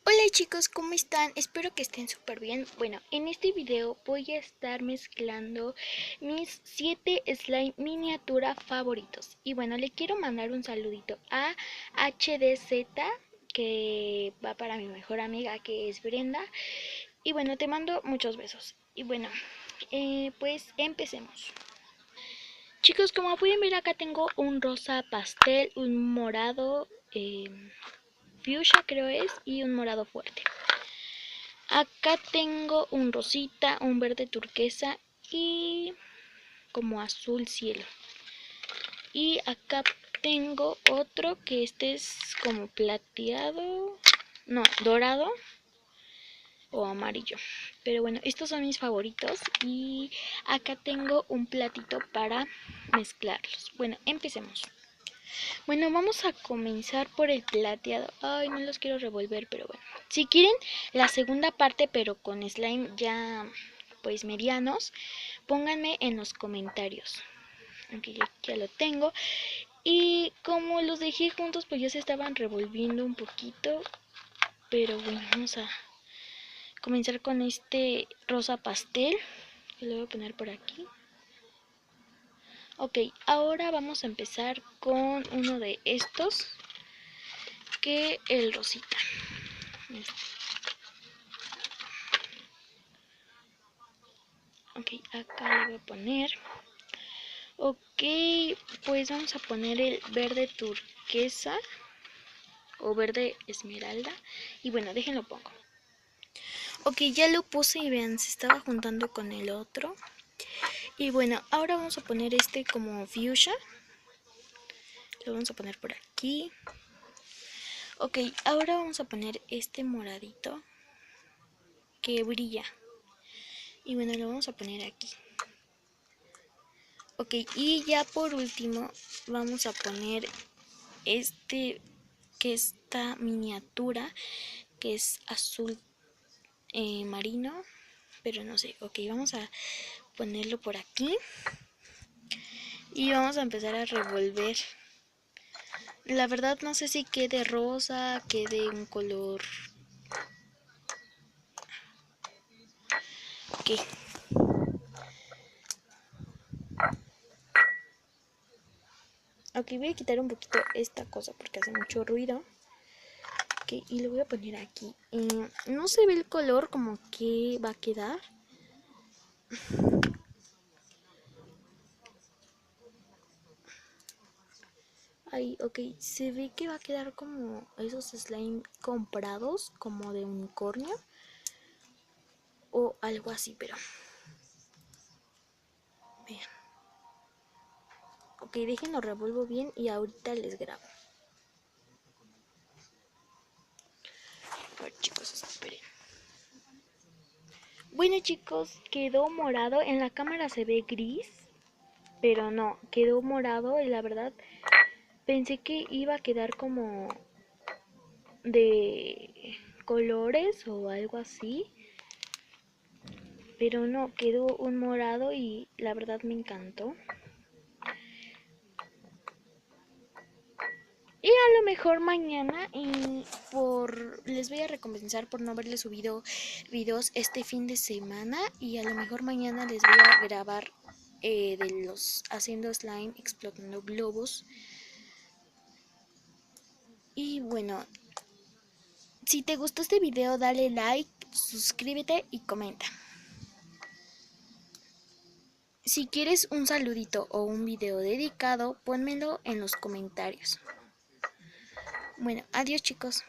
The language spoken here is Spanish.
Hola chicos, ¿cómo están? Espero que estén súper bien. Bueno, en este video voy a estar mezclando mis 7 slime miniatura favoritos. Y bueno, le quiero mandar un saludito a HDZ, que va para mi mejor amiga, que es Brenda. Y bueno, te mando muchos besos. Y bueno, pues empecemos. Chicos, como pueden ver, acá tengo un rosa pastel, un morado fuchsia creo es, y un morado fuerte. Acá tengo un rosita, un verde turquesa y como azul cielo. Y acá tengo otro que este es como plateado, no, dorado o amarillo. Pero bueno, estos son mis favoritos y acá tengo un platito para mezclarlos. Bueno, empecemos. Bueno, vamos a comenzar por el plateado. Ay, no los quiero revolver, pero bueno. Si quieren la segunda parte, pero con slime ya pues medianos, pónganme en los comentarios. Aunque ya lo tengo. Y como los dejé juntos, pues ya se estaban revolviendo un poquito. Pero bueno, vamos a comenzar con este rosa pastel. Que lo voy a poner por aquí. Ok, ahora vamos a empezar con uno de estos, que el rosita. Ok, acá le voy a poner. Ok, pues vamos a poner el verde turquesa o verde esmeralda. Y bueno, déjenlo pongo. Ok, ya lo puse y vean, se estaba juntando con el otro. Y bueno, ahora vamos a poner este como fuchsia. Lo vamos a poner por aquí. Ok, ahora vamos a poner este moradito que brilla. Y bueno, lo vamos a poner aquí. Ok, y ya por último vamos a poner este, que esta miniatura, que es azul marino, pero no sé. Ok, vamos a ponerlo por aquí y vamos a empezar a revolver. La verdad no sé si quede rosa, quede un color. Ok. Ok, voy a quitar un poquito esta cosa porque hace mucho ruido. Ok, y lo voy a poner aquí. No se ve el color como que va a quedar. Ay, ok, se ve que va a quedar como esos slime comprados, como de unicornio o algo así, pero vean. Ok, déjenlo revuelvo bien y ahorita les grabo. A ver, chicos, esperen. Bueno, chicos, quedó morado. En la cámara se ve gris, pero no, quedó morado y la verdad pensé que iba a quedar como de colores o algo así, pero no, quedó un morado y la verdad me encantó. Y a lo mejor mañana les voy a recompensar por no haberles subido videos este fin de semana. Y a lo mejor mañana les voy a grabar de los haciendo slime, explotando globos. Y bueno, si te gustó este video dale like, suscríbete y comenta. Si quieres un saludito o un video dedicado, pónmelo en los comentarios. Bueno, adiós chicos.